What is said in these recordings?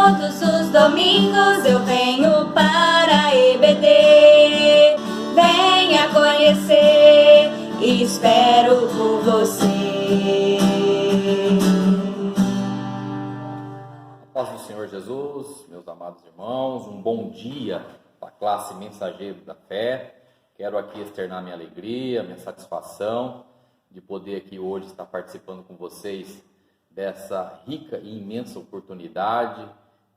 Todos os domingos eu venho para a EBD. Venha conhecer, espero por você. A paz do Senhor Jesus, meus amados irmãos, um bom dia para a classe Mensageiro da Fé. Quero aqui externar minha alegria, minha satisfação de poder aqui hoje estar participando com vocês dessa rica e imensa oportunidade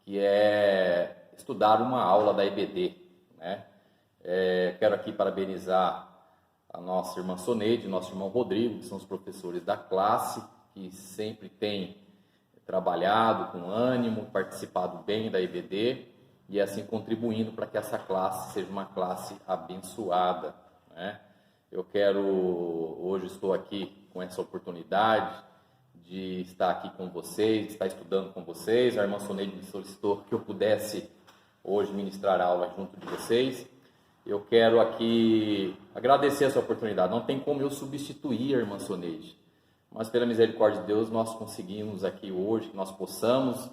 que é estudar uma aula da EBD, né? Quero aqui parabenizar a nossa irmã Soneide, nosso irmão Rodrigo, que são os professores da classe, que sempre têm trabalhado com ânimo, participado bem da EBD e assim contribuindo para que essa classe seja uma classe abençoada, né? Hoje estou aqui com essa oportunidade de estar aqui com vocês, de estar estudando com vocês. A irmã Soneide me solicitou que eu pudesse hoje ministrar aula junto de vocês. Eu quero aqui agradecer essa oportunidade. Não tem como eu substituir a irmã Soneide, mas pela misericórdia de Deus nós conseguimos aqui hoje que nós possamos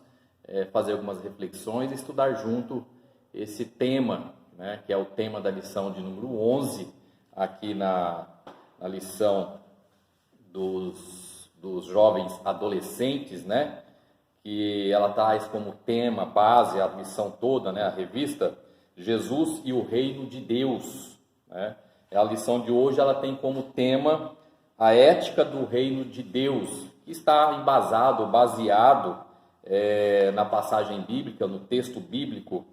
fazer algumas reflexões e estudar junto esse tema, né, que é o tema da lição de número 11, aqui na lição dos jovens adolescentes, né, que ela traz como tema, base, a lição toda, né, a revista Jesus e o Reino de Deus, né? A lição de hoje ela tem como tema a ética do Reino de Deus, que está baseado na passagem bíblica, no texto bíblico,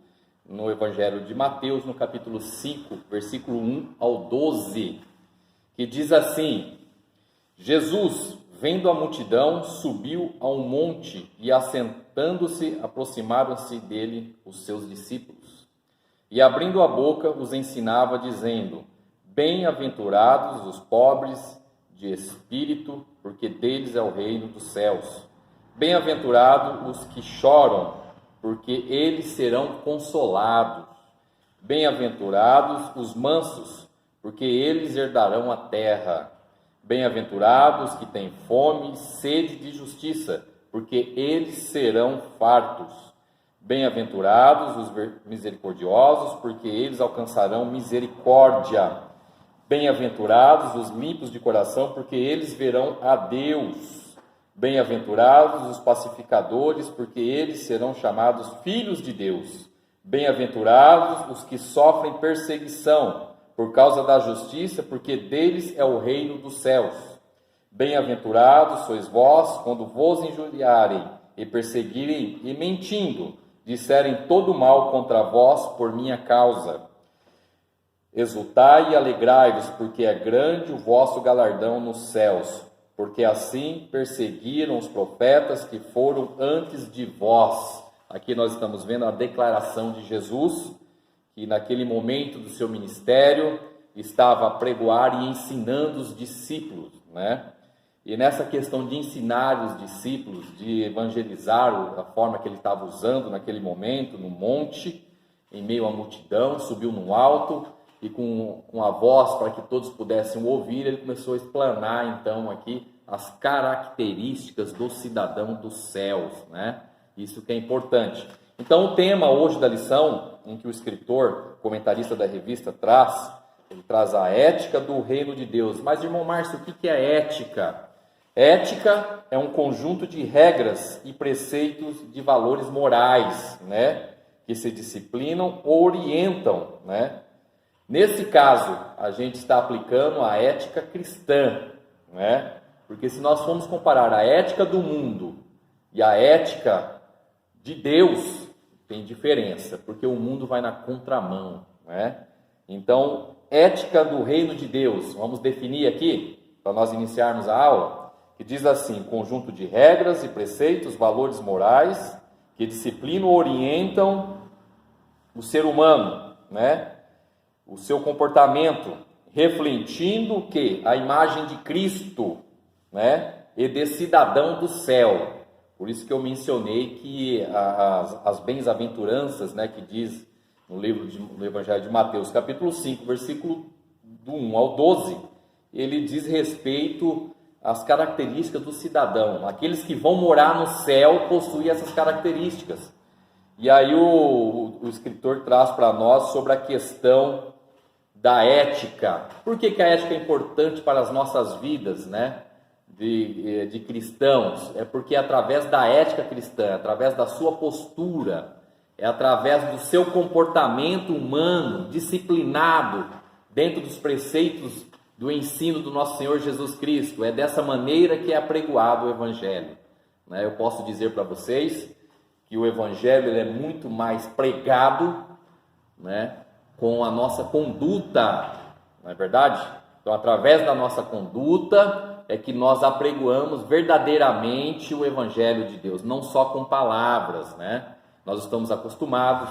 no Evangelho de Mateus, no capítulo 5, versículo 1 ao 12, que diz assim: Jesus, vendo a multidão, subiu a um monte e, assentando-se, aproximaram-se dele os seus discípulos. E, abrindo a boca, os ensinava, dizendo: Bem-aventurados os pobres de espírito, porque deles é o reino dos céus. Bem-aventurados os que choram, porque eles serão consolados. Bem-aventurados os mansos, porque eles herdarão a terra. Bem-aventurados que têm fome e sede de justiça, porque eles serão fartos. Bem-aventurados os misericordiosos, porque eles alcançarão misericórdia. Bem-aventurados os limpos de coração, porque eles verão a Deus. Bem-aventurados os pacificadores, porque eles serão chamados filhos de Deus. Bem-aventurados os que sofrem perseguição por causa da justiça, porque deles é o reino dos céus. Bem-aventurados sois vós, quando vos injuriarem e perseguirem e mentindo, disserem todo mal contra vós por minha causa. Exultai e alegrai-vos, porque é grande o vosso galardão nos céus, porque assim perseguiram os profetas que foram antes de vós. Aqui nós estamos vendo a declaração de Jesus, que naquele momento do seu ministério estava a pregoar e ensinando os discípulos, né? E nessa questão de ensinar os discípulos, de evangelizar, a forma que ele estava usando naquele momento, no monte, em meio à multidão, subiu no alto e com a voz para que todos pudessem ouvir, ele começou a explanar então aqui as características do cidadão dos céus, né? Isso que é importante. Então o tema hoje da lição, em que o escritor, comentarista da revista ele traz a ética do reino de Deus. Mas, irmão Márcio, o que é ética? Ética é um conjunto de regras e preceitos de valores morais, né, que se disciplinam ou orientam, né? Nesse caso, a gente está aplicando a ética cristã, né? Porque se nós formos comparar a ética do mundo e a ética de Deus, tem diferença, porque o mundo vai na contramão, né? Então, ética do reino de Deus, vamos definir aqui, para nós iniciarmos a aula, que diz assim: conjunto de regras e preceitos, valores morais, que disciplinam ou orientam o ser humano, né? O seu comportamento, refletindo o quê? A imagem de Cristo, né? E de cidadão do céu. Por isso que eu mencionei que as bem-aventuranças, né, que diz no Evangelho de Mateus, capítulo 5, versículo do 1 ao 12, ele diz respeito às características do cidadão. Aqueles que vão morar no céu possuem essas características. E aí o escritor traz para nós sobre a questão da ética. Por que a ética é importante para as nossas vidas, né? De cristãos? É porque é através da ética cristã, através da sua postura, é através do seu comportamento humano, disciplinado, dentro dos preceitos do ensino do nosso Senhor Jesus Cristo. É dessa maneira que é apregoado o Evangelho. Né? Eu posso dizer para vocês que o Evangelho ele é muito mais pregado, né, com a nossa conduta, não é verdade? Então, através da nossa conduta é que nós apregoamos verdadeiramente o Evangelho de Deus, não só com palavras, né? Nós estamos acostumados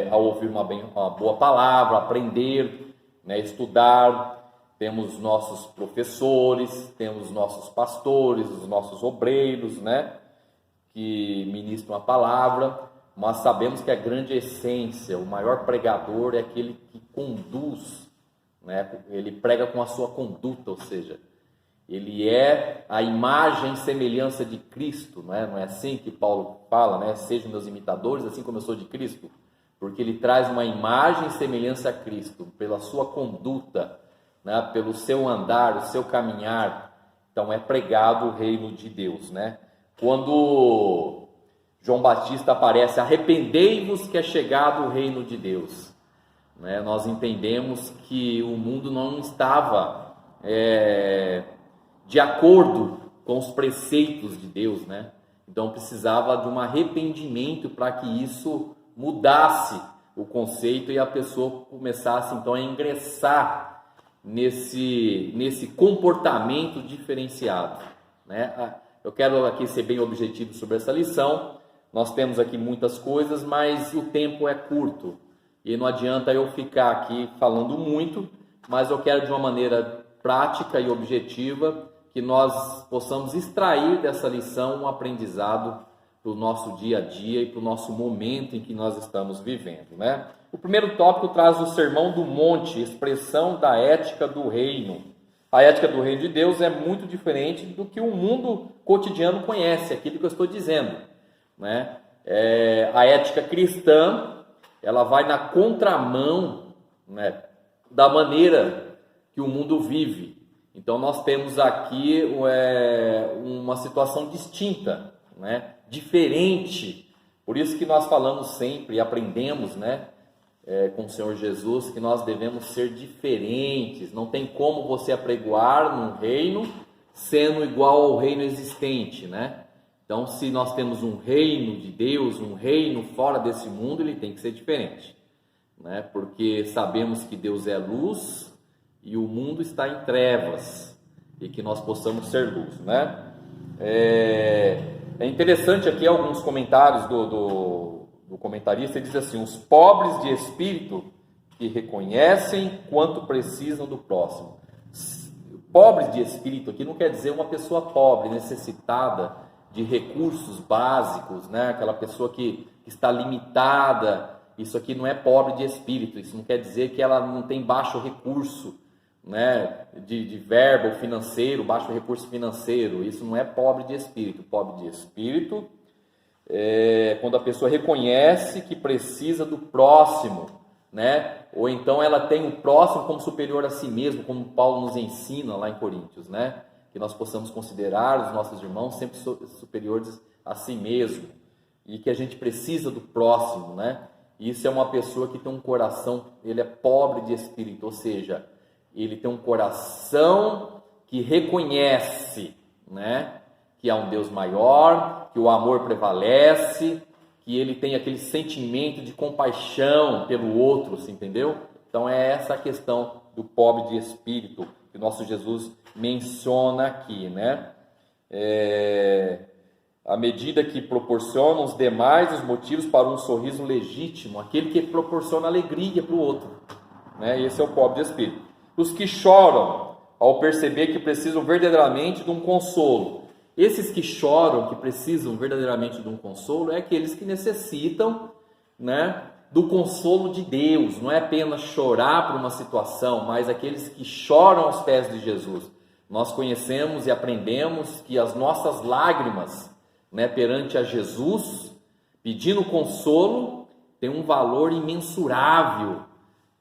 a ouvir uma boa palavra, aprender, né, estudar. Temos nossos professores, temos nossos pastores, os nossos obreiros, né, que ministram a palavra, mas sabemos que a grande essência, o maior pregador é aquele que conduz, né? Ele prega com a sua conduta, ou seja, ele é a imagem e semelhança de Cristo, não é assim que Paulo fala, né? Sejam meus imitadores, assim como eu sou de Cristo, porque ele traz uma imagem e semelhança a Cristo, pela sua conduta, né? Pelo seu andar, o seu caminhar. Então é pregado o reino de Deus, né? Quando João Batista aparece, arrependei-vos que é chegado o reino de Deus, né? Nós entendemos que o mundo não estava de acordo com os preceitos de Deus, né? Então precisava de um arrependimento para que isso mudasse o conceito e a pessoa começasse então a ingressar nesse comportamento diferenciado, né? Eu quero aqui ser bem objetivo sobre essa lição. Nós temos aqui muitas coisas, mas o tempo é curto e não adianta eu ficar aqui falando muito, mas eu quero de uma maneira prática e objetiva que nós possamos extrair dessa lição um aprendizado para o nosso dia a dia e para o nosso momento em que nós estamos vivendo, né? O primeiro tópico traz o Sermão do Monte, expressão da ética do reino. A ética do reino de Deus é muito diferente do que o mundo cotidiano conhece, aquilo que eu estou dizendo, né? A ética cristã, ela vai na contramão, né, da maneira que o mundo vive. Então nós temos aqui uma situação distinta, né, diferente. Por isso que nós falamos sempre e aprendemos, né, com o Senhor Jesus, que nós devemos ser diferentes. Não tem como você apregoar num reino sendo igual ao reino existente, né? Então, se nós temos um reino de Deus, um reino fora desse mundo, ele tem que ser diferente, né? Porque sabemos que Deus é luz e o mundo está em trevas, e que nós possamos ser luz, né? É interessante aqui alguns comentários do comentarista. Ele diz assim: os pobres de espírito que reconhecem quanto precisam do próximo. Pobres de espírito aqui não quer dizer uma pessoa pobre, necessitada de recursos básicos, né? Aquela pessoa que está limitada. Isso aqui não é pobre de espírito, isso não quer dizer que ela não tem baixo recurso, né? de verbo financeiro, baixo recurso financeiro. Isso não é pobre de espírito. Pobre de espírito quando a pessoa reconhece que precisa do próximo, né? Ou então ela tem o próximo como superior a si mesmo, como Paulo nos ensina lá em Coríntios, né? Que nós possamos considerar os nossos irmãos sempre superiores a si mesmo, e que a gente precisa do próximo, né? Isso é uma pessoa que tem um coração, ele é pobre de espírito, ou seja, ele tem um coração que reconhece, né, que há um Deus maior, que o amor prevalece, que ele tem aquele sentimento de compaixão pelo outro, você entendeu? Então é essa a questão do pobre de espírito que o nosso Jesus menciona aqui, né? À medida que proporciona os demais os motivos para um sorriso legítimo, aquele que proporciona alegria para o outro, né? Esse é o pobre de espírito. Os que choram ao perceber que precisam verdadeiramente de um consolo. Esses que choram, que precisam verdadeiramente de um consolo, é aqueles que necessitam, né, do consolo de Deus. Não é apenas chorar por uma situação, mas aqueles que choram aos pés de Jesus. Nós conhecemos e aprendemos que as nossas lágrimas, né, perante a Jesus, Pedindo consolo tem um valor imensurável,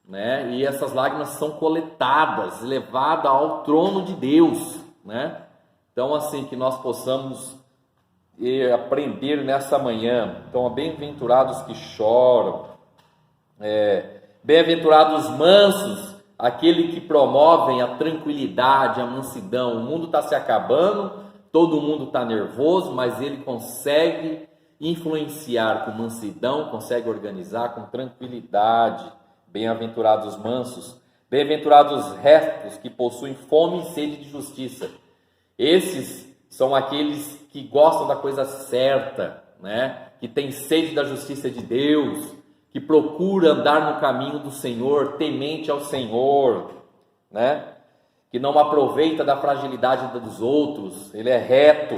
né? E essas lágrimas são coletadas, levadas ao trono de Deus, né? Então, assim, que nós possamos aprender nessa manhã. Então, bem-aventurados que choram, bem-aventurados os mansos, aquele que promovem a tranquilidade, a mansidão. O mundo está se acabando, todo mundo está nervoso, mas ele consegue influenciar com mansidão, consegue organizar com tranquilidade. Bem-aventurados os mansos, bem-aventurados os retos que possuem fome e sede de justiça. Esses são aqueles que gostam da coisa certa, né? Que têm sede da justiça de Deus, que procura andar no caminho do Senhor, temente ao Senhor, né? Que não aproveita da fragilidade dos outros, ele é reto.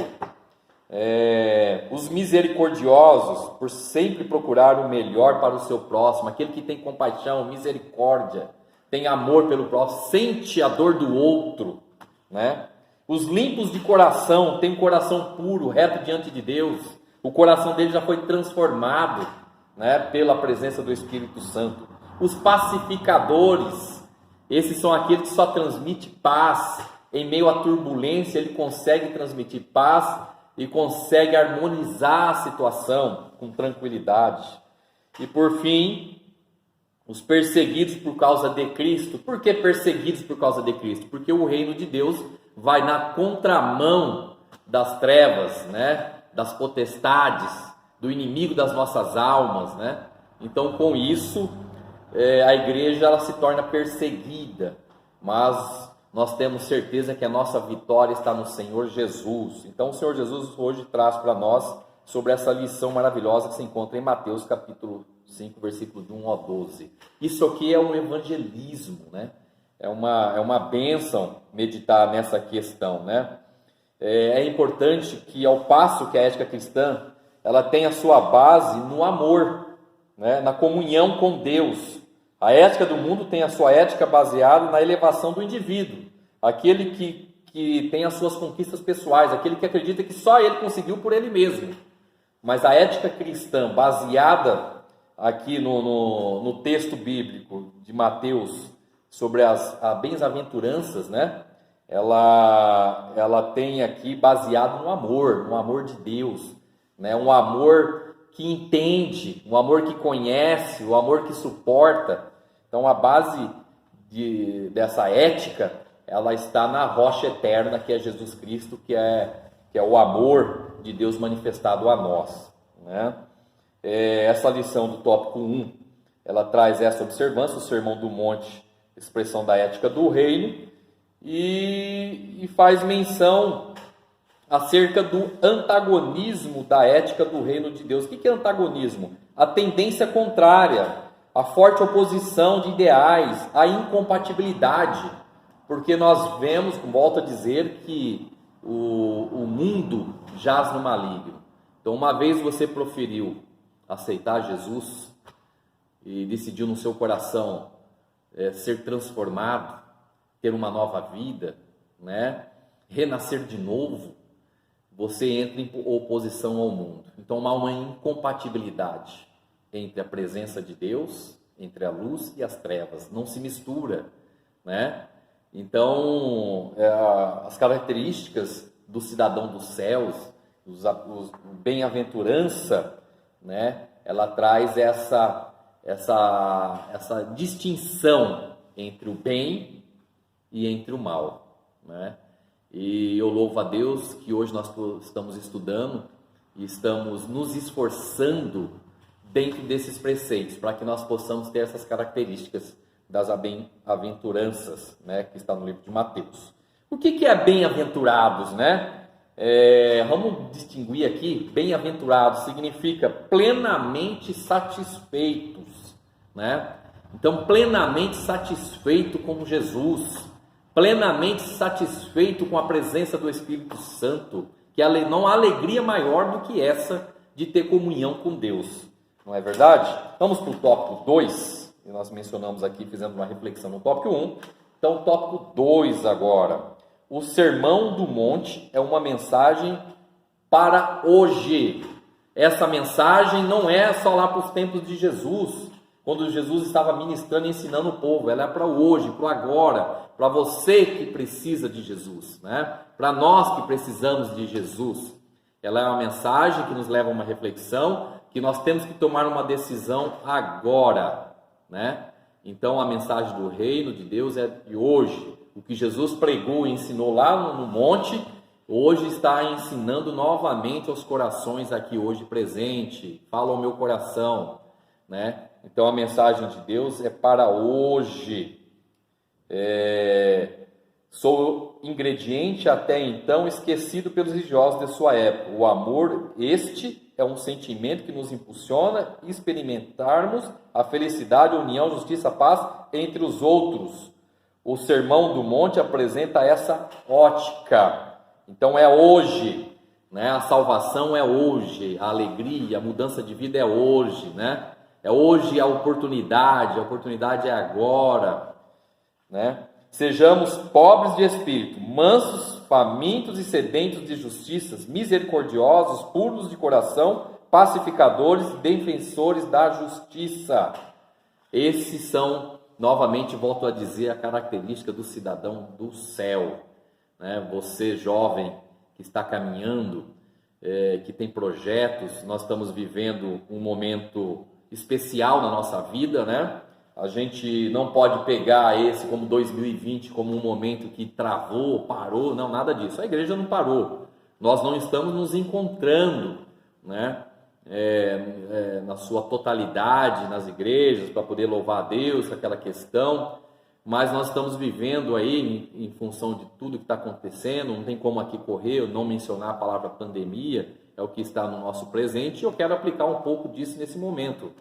Os misericordiosos, por sempre procurar o melhor para o seu próximo, aquele que tem compaixão, misericórdia, tem amor pelo próximo, sente a dor do outro, né? Os limpos de coração, têm um coração puro, reto diante de Deus, o coração dele já foi transformado, né, pela presença do Espírito Santo. Os pacificadores, esses são aqueles que só transmitem paz. Em meio à turbulência, ele consegue transmitir paz e consegue harmonizar a situação com tranquilidade. E por fim, os perseguidos por causa de Cristo. Por que perseguidos por causa de Cristo? Porque o reino de Deus vai na contramão das trevas, né, das potestades, do inimigo das nossas almas, né? Então, com isso, a igreja ela se torna perseguida, mas nós temos certeza que a nossa vitória está no Senhor Jesus. Então, o Senhor Jesus hoje traz para nós sobre essa lição maravilhosa que se encontra em Mateus capítulo 5, versículo de 1 ao 12. Isso aqui é um evangelismo, né? É uma bênção meditar nessa questão, né? É importante que, ao passo que a ética cristã ela tem a sua base no amor, né? Na comunhão com Deus. A ética do mundo tem a sua ética baseada na elevação do indivíduo, aquele que tem as suas conquistas pessoais, aquele que acredita que só ele conseguiu por ele mesmo. Mas a ética cristã, baseada aqui no texto bíblico de Mateus, sobre as bem-aventuranças, né? Ela tem aqui baseado no amor de Deus, né? Um amor que entende, um amor que conhece, um amor que suporta. Então a base dessa ética, ela está na rocha eterna que é Jesus Cristo, que é o amor de Deus manifestado a nós, né? Essa lição do tópico 1, ela traz essa observância, o Sermão do Monte, expressão da ética do reino, e faz menção acerca do antagonismo da ética do reino de Deus. O que é antagonismo? A tendência contrária, a forte oposição de ideais, a incompatibilidade, porque nós vemos, volto a dizer, que o mundo jaz no maligno. Então, uma vez você proferiu aceitar Jesus e decidiu no seu coração ser transformado, ter uma nova vida, né? Renascer de novo, você entra em oposição ao mundo. Então há uma incompatibilidade entre a presença de Deus, entre a luz e as trevas, não se mistura, né? Então as características do cidadão dos céus, os bem-aventurança, né? Ela traz essa distinção entre o bem e entre o mal, né? E eu louvo a Deus que hoje nós estamos estudando e estamos nos esforçando dentro desses preceitos, para que nós possamos ter essas características das bem-aventuranças, né, que está no livro de Mateus. O que é bem-aventurados, né? Vamos distinguir aqui. Bem-aventurados significa plenamente satisfeitos, né? Então, plenamente satisfeito com Jesus, plenamente satisfeito com a presença do Espírito Santo, que não há alegria maior do que essa de ter comunhão com Deus, não é verdade? Vamos para o tópico 2, e nós mencionamos aqui, fizemos uma reflexão no tópico 1, então tópico 2 agora. O Sermão do Monte é uma mensagem para hoje. essa mensagem não é só lá para os tempos de Jesus, quando Jesus estava ministrando e ensinando o povo. Ela é para hoje, para o agora, para você que precisa de Jesus, né? Para nós que precisamos de Jesus. Ela é uma mensagem que nos leva a uma reflexão, que nós temos que tomar uma decisão agora, né? Então a mensagem do reino de Deus é de hoje. O que Jesus pregou e ensinou lá no monte, hoje está ensinando novamente aos corações aqui hoje presente. Fala ao meu coração, né? Então a mensagem de Deus é para hoje. Sou ingrediente até então esquecido pelos religiosos de sua época. O amor, este é um sentimento que nos impulsiona a experimentarmos a felicidade, a união, justiça, a paz entre os outros. O Sermão do Monte apresenta essa ótica. Então é hoje, né? A salvação é hoje, a alegria, a mudança de vida é hoje, né? É hoje a oportunidade é agora, né? Sejamos pobres de espírito, mansos, famintos e sedentos de justiça, misericordiosos, puros de coração, pacificadores, defensores da justiça. Esses são, novamente volto a dizer, a característica do cidadão do céu, né? Você jovem que está caminhando, que tem projetos, nós estamos vivendo um momento especial na nossa vida, né? A gente não pode pegar esse como 2020 como um momento que travou, parou, não, nada disso. A igreja não parou. Nós não estamos nos encontrando, né? Na sua totalidade nas igrejas para poder louvar a Deus, aquela questão, mas nós estamos vivendo aí em função de tudo que está acontecendo. Não tem como aqui correr, não mencionar a palavra pandemia, é o que está no nosso presente, e eu quero aplicar um pouco disso nesse momento,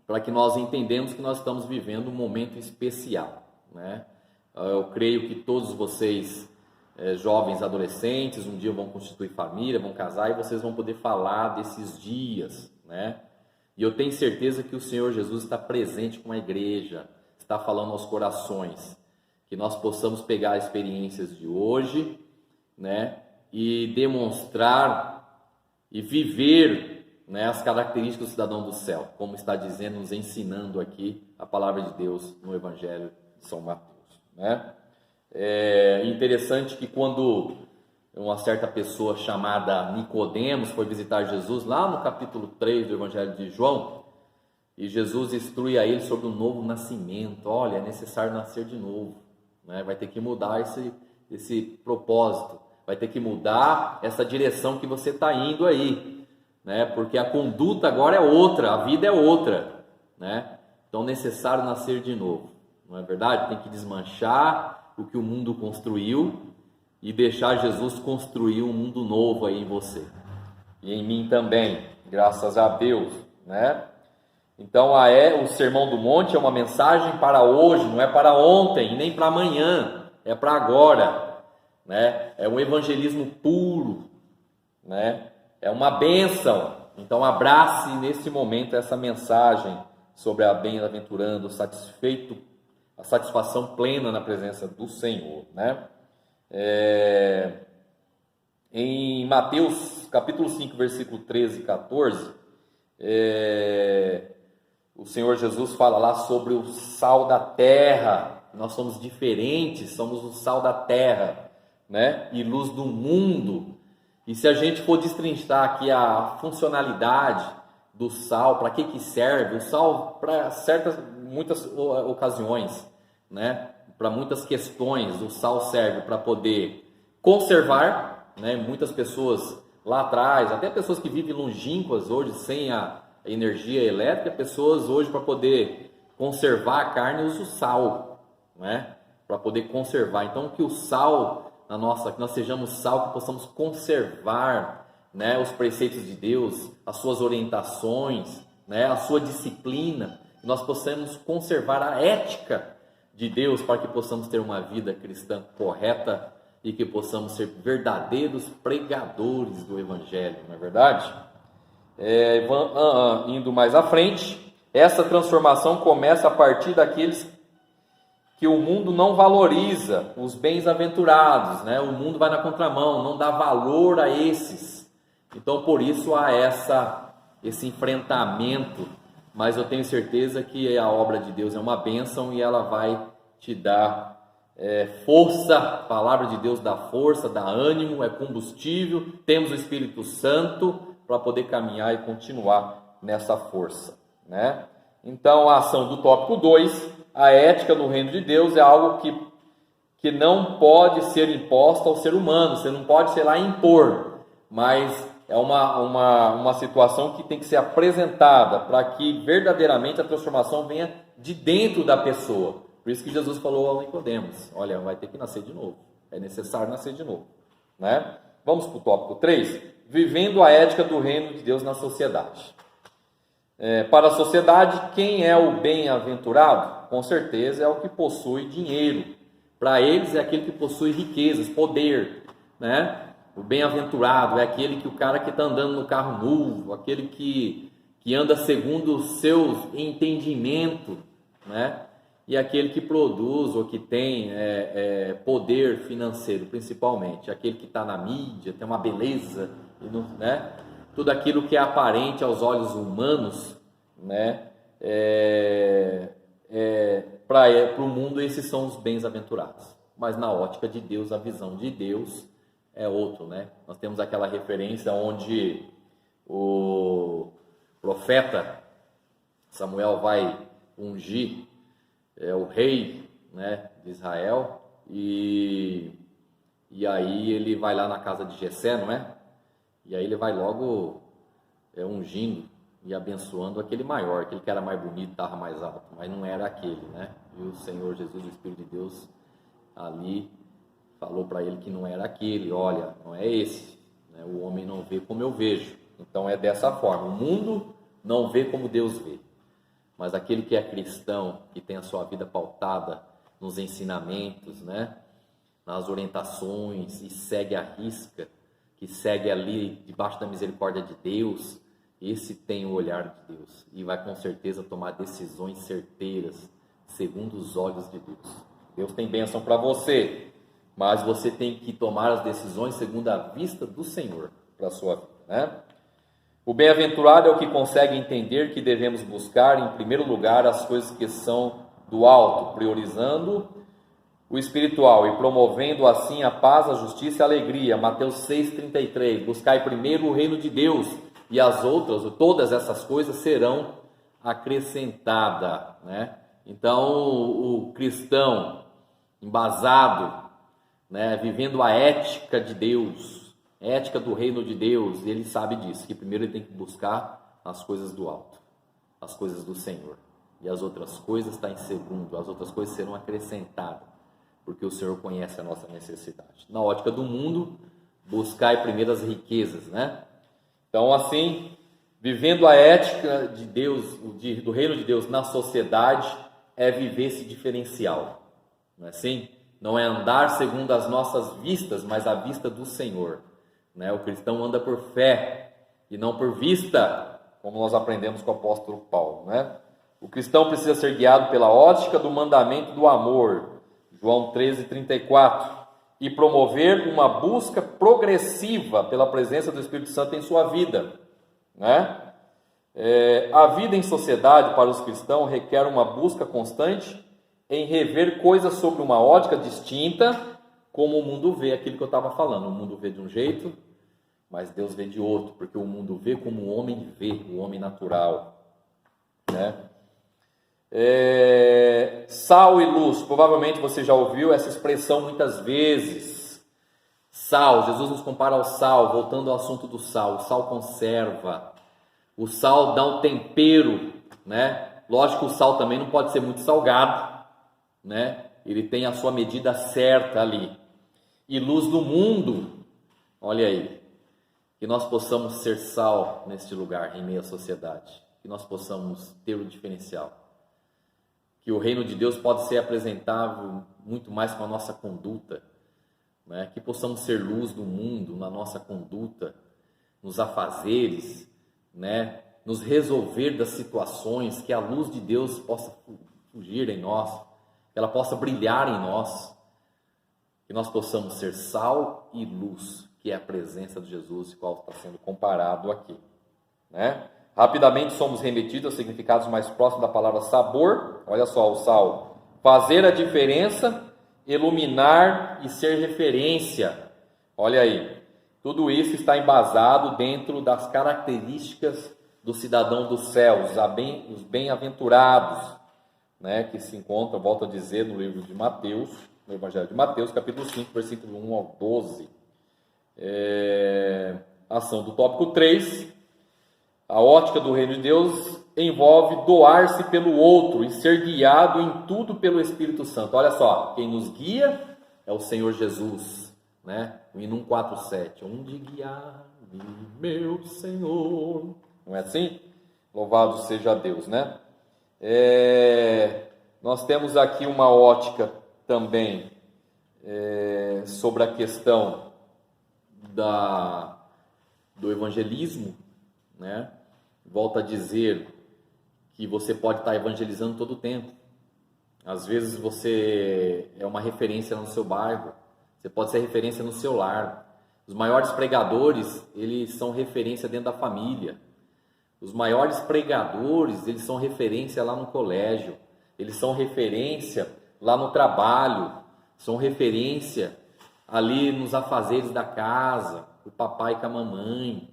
para que nós entendamos que nós estamos vivendo um momento especial, né? Eu creio que todos vocês, jovens, adolescentes, um dia vão constituir família, vão casar, e vocês vão poder falar desses dias, né? E eu tenho certeza que o Senhor Jesus está presente com a igreja, está falando aos corações, que nós possamos pegar experiências de hoje, né? E demonstrar e viver, né, as características do cidadão do céu, como está dizendo, nos ensinando aqui a palavra de Deus no Evangelho de São Mateus, né? É interessante que quando uma certa pessoa chamada Nicodemos foi visitar Jesus, lá no capítulo 3 do Evangelho de João, e Jesus instrui a ele sobre o novo nascimento. Olha, é necessário nascer de novo, né? Vai ter que mudar esse propósito, vai ter que mudar essa direção que você está indo aí, né? Porque a conduta agora é outra, a vida é outra, né? Então é necessário nascer de novo, não é verdade? Tem que desmanchar o que o mundo construiu e deixar Jesus construir um mundo novo aí em você e em mim também, graças a Deus, né? Então o Sermão do Monte é uma mensagem para hoje, não é para ontem e nem para amanhã, é para agora, né? É um evangelismo puro, né? É uma bênção. Então abrace nesse momento essa mensagem sobre a bem-aventurando, satisfeito, a satisfação plena na presença do Senhor, né? Em Mateus capítulo 5, versículo 13 e 14, o Senhor Jesus fala lá sobre o sal da terra. Nós somos diferentes, somos o sal da terra, né? E luz do mundo. E se a gente for destrinchar aqui a funcionalidade do sal, para que serve? O sal para muitas ocasiões, né? Para muitas questões, o sal serve para poder conservar, né? Muitas pessoas lá atrás, até pessoas que vivem longínquas hoje sem a energia elétrica, pessoas hoje para poder conservar a carne usam o sal, né? Para poder conservar. Então que o sal que nós sejamos sal, que possamos conservar, né, os preceitos de Deus, as suas orientações, né, a sua disciplina, que nós possamos conservar a ética de Deus para que possamos ter uma vida cristã correta e que possamos ser verdadeiros pregadores do Evangelho, não é verdade? Indo mais à frente, essa transformação começa a partir daqueles que o mundo não valoriza, os bem-aventurados, né? O mundo vai na contramão, não dá valor a esses, Então, por isso há esse enfrentamento, mas eu tenho certeza que a obra de Deus é uma bênção e ela vai te dar força. A palavra de Deus dá força, dá ânimo, é combustível. Temos o Espírito Santo para poder caminhar e continuar nessa força, né? Então, a ação do tópico 2, a ética no reino de Deus, é algo que não pode ser imposta ao ser humano. Você não pode, sei lá, impor, mas é uma situação que tem que ser apresentada para que verdadeiramente a transformação venha de dentro da pessoa. Por isso que Jesus falou ao Nicodemos: olha, vai ter que nascer de novo, é necessário nascer de novo, né? Vamos para o tópico 3, vivendo a ética do reino de Deus na sociedade. Para a sociedade, quem é o bem-aventurado? Com certeza é o que possui dinheiro. Para eles é aquele que possui riquezas, poder, né? O bem-aventurado é aquele que o cara que está andando no carro novo, aquele que anda segundo o seu entendimento, né? E aquele que produz ou que tem poder financeiro, principalmente. Aquele que está na mídia, tem uma beleza, né? Tudo aquilo que é aparente aos olhos humanos, né? Para o mundo, esses são os bens-aventurados. Mas na ótica de Deus, a visão de Deus é outro, né? Nós temos aquela referência onde o profeta Samuel vai ungir o rei, né, de Israel, e aí ele vai lá na casa de Jessé, não é? E aí ele vai logo ungindo e abençoando aquele maior, aquele que era mais bonito, estava mais alto, mas não era aquele, né? E o Senhor Jesus, o Espírito de Deus, ali falou para ele que não era aquele. Olha, não é esse, né? O homem não vê como eu vejo. Então é dessa forma, o mundo não vê como Deus vê, mas aquele que é cristão, que tem a sua vida pautada nos ensinamentos, né? Nas orientações, e segue a risca, que segue ali debaixo da misericórdia de Deus, esse tem o olhar de Deus e vai com certeza tomar decisões certeiras segundo os olhos de Deus. Deus tem bênção para você, mas você tem que tomar as decisões segundo a vista do Senhor para a sua vida, né? O bem-aventurado é o que consegue entender que devemos buscar em primeiro lugar as coisas que são do alto, priorizando o espiritual e promovendo assim a paz, a justiça e a alegria. Mateus 6,33. Buscai primeiro o reino de Deus e as outras, todas essas coisas serão acrescentadas, né? Então o cristão embasado, né, vivendo a ética de Deus, ética do reino de Deus, ele sabe disso, que primeiro ele tem que buscar as coisas do alto, as coisas do Senhor, e as outras coisas estão em segundo, as outras coisas serão acrescentadas, porque o Senhor conhece a nossa necessidade. Na ótica do mundo, buscai primeiro as riquezas, né? Então, assim, vivendo a ética de Deus, do reino de Deus na sociedade, é viver esse diferencial, não é assim? Não é andar segundo as nossas vistas, mas a vista do Senhor, né? O cristão anda por fé e não por vista, como nós aprendemos com o apóstolo Paulo, né? O cristão precisa ser guiado pela ótica do mandamento do amor, João 13:34, e promover uma busca progressiva pela presença do Espírito Santo em sua vida, né? A vida em sociedade para os cristãos requer uma busca constante em rever coisas sobre uma ótica distinta, como o mundo vê, aquilo que eu estava falando. O mundo vê de um jeito, mas Deus vê de outro, porque o mundo vê como o homem vê, o homem natural, né? Sal e luz, provavelmente você já ouviu essa expressão muitas vezes. Sal, Jesus nos compara ao sal, voltando ao assunto do sal. O sal conserva, o sal dá um tempero, né? Lógico que o sal também não pode ser muito salgado, né? Ele tem a sua medida certa ali. E luz do mundo, olha aí, que nós possamos ser sal neste lugar, em meio à sociedade, que nós possamos ter o diferencial, que o reino de Deus pode ser apresentável muito mais com a nossa conduta, né? Que possamos ser luz do mundo na nossa conduta, nos afazeres, né? Nos resolver das situações, que a luz de Deus possa fugir em nós, que ela possa brilhar em nós, que nós possamos ser sal e luz, que é a presença de Jesus, qual está sendo comparado aqui, né? Rapidamente somos remetidos aos significados mais próximos da palavra sabor. Olha só o sal: fazer a diferença, iluminar e ser referência. Olha aí, tudo isso está embasado dentro das características do cidadão dos céus, os bem-aventurados, né, que se encontra, volto a dizer, no livro de Mateus, no Evangelho de Mateus, capítulo 5, versículo 1 ao 12. Ação do tópico 3, a ótica do reino de Deus envolve doar-se pelo outro e ser guiado em tudo pelo Espírito Santo. Olha só, quem nos guia é o Senhor Jesus, né? O hino 147, onde guiar-me, meu Senhor. Não é assim? Louvado seja Deus, né? Nós temos aqui uma ótica também sobre a questão do evangelismo, né? Volto a dizer que você pode estar evangelizando todo o tempo. Às vezes você é uma referência no seu bairro, você pode ser referência no seu lar. Os maiores pregadores, eles são referência dentro da família. Os maiores pregadores, eles são referência lá no colégio, eles são referência lá no trabalho, são referência ali nos afazeres da casa, com o papai e com a mamãe.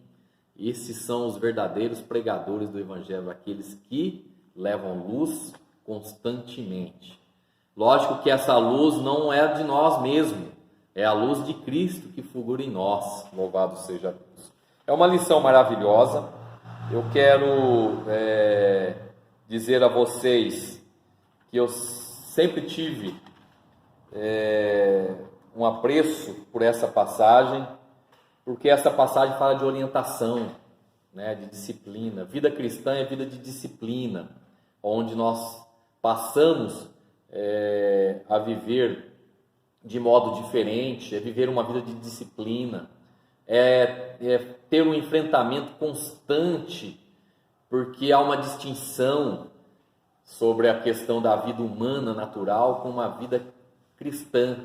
Esses são os verdadeiros pregadores do Evangelho, aqueles que levam luz constantemente. Lógico que essa luz não é de nós mesmos, é a luz de Cristo que fulgura em nós. Louvado seja Deus. É uma lição maravilhosa. Eu quero dizer a vocês que eu sempre tive um apreço por essa passagem, porque essa passagem fala de orientação, né, de disciplina. Vida cristã é vida de disciplina, onde nós passamos a viver de modo diferente, é viver uma vida de disciplina, é ter um enfrentamento constante, porque há uma distinção sobre a questão da vida humana, natural, com uma vida cristã.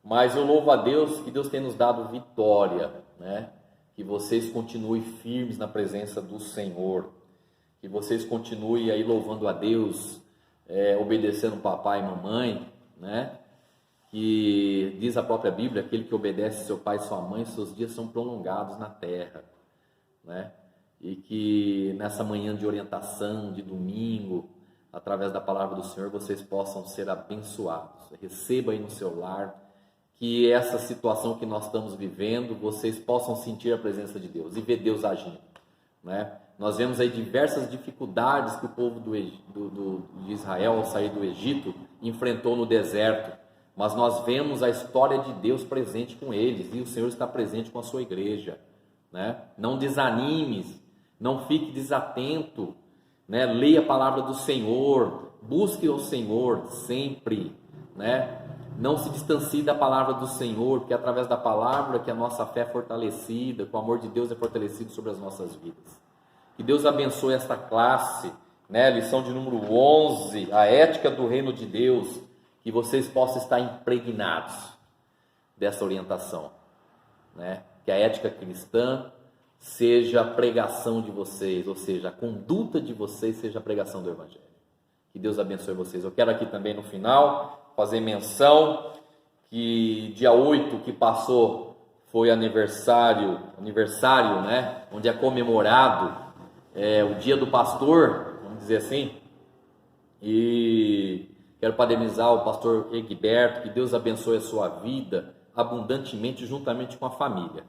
Mas eu louvo a Deus que Deus tem nos dado vitória, né? Que vocês continuem firmes na presença do Senhor, que vocês continuem aí louvando a Deus, obedecendo papai e mamãe, né? Que diz a própria Bíblia, aquele que obedece seu pai e sua mãe, seus dias são prolongados na terra, né? E que nessa manhã de orientação, de domingo, através da palavra do Senhor, vocês possam ser abençoados. Receba aí no seu lar, que essa situação que nós estamos vivendo, vocês possam sentir a presença de Deus e ver Deus agindo, né? Nós vemos aí diversas dificuldades que o povo de Israel, ao sair do Egito, enfrentou no deserto, mas nós vemos a história de Deus presente com eles, e o Senhor está presente com a sua igreja, né? Não desanimes, não fique desatento, né? Leia a palavra do Senhor, busque o Senhor sempre, né? Não se distancie da palavra do Senhor, porque é através da palavra que a nossa fé é fortalecida, que o amor de Deus é fortalecido sobre as nossas vidas. Que Deus abençoe esta classe, né? Lição de número 11, a ética do reino de Deus, que vocês possam estar impregnados dessa orientação, né? Que a ética cristã seja a pregação de vocês, ou seja, a conduta de vocês seja a pregação do Evangelho. Que Deus abençoe vocês. Eu quero aqui também no final fazer menção que dia 8 que passou foi aniversário, né? Onde é comemorado o dia do pastor, vamos dizer assim, e quero parabenizar o pastor Egberto, que Deus abençoe a sua vida abundantemente juntamente com a família.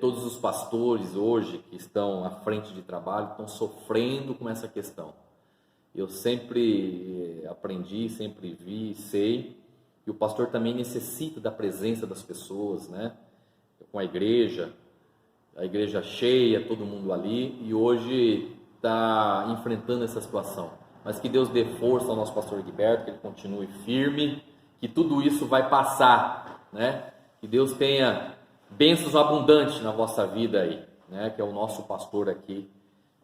Todos os pastores hoje que estão à frente de trabalho estão sofrendo com essa questão. Eu sempre aprendi, sempre vi, sei que o pastor também necessita da presença das pessoas, né? Com a igreja cheia, todo mundo ali, e hoje está enfrentando essa situação. Mas que Deus dê força ao nosso pastor Egberto, que ele continue firme, que tudo isso vai passar, né? Que Deus tenha bênçãos abundantes na vossa vida aí, né? Que é o nosso pastor aqui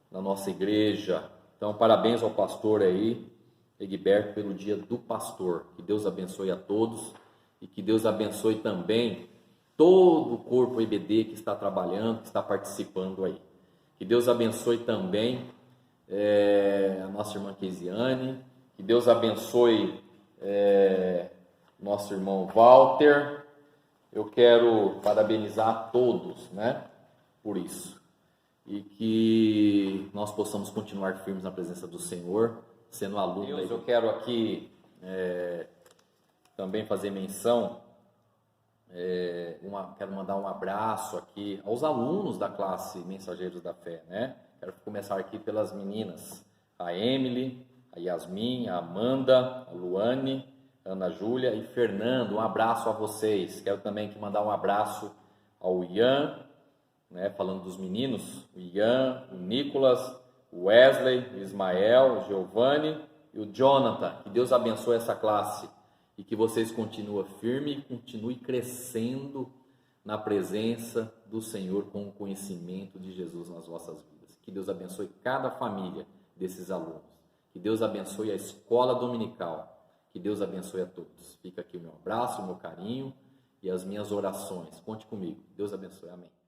na nossa igreja. Então, parabéns ao pastor aí, Egberto, pelo dia do pastor. Que Deus abençoe a todos e que Deus abençoe também todo o corpo EBD que está trabalhando, que está participando aí. Que Deus abençoe também a nossa irmã Keisiane, que Deus abençoe nosso irmão Walter. Eu quero parabenizar a todos, né, por isso. E que nós possamos continuar firmes na presença do Senhor, sendo aluno. Eu quero aqui também fazer menção, quero mandar um abraço aqui aos alunos da classe Mensageiros da Fé, né? Quero começar aqui pelas meninas, a Emily, a Yasmin, a Amanda, a Luane, a Ana Júlia e Fernando. Um abraço a vocês. Quero também mandar um abraço ao Ian, né? Falando dos meninos, o Ian, o Nicolas, o Wesley, o Ismael, o Giovanni e o Jonathan. Que Deus abençoe essa classe e que vocês continuem firmes e continuem crescendo na presença do Senhor com o conhecimento de Jesus nas vossas vidas. Que Deus abençoe cada família desses alunos. Que Deus abençoe a escola dominical. Que Deus abençoe a todos. Fica aqui o meu abraço, o meu carinho e as minhas orações. Conte comigo. Deus abençoe. Amém.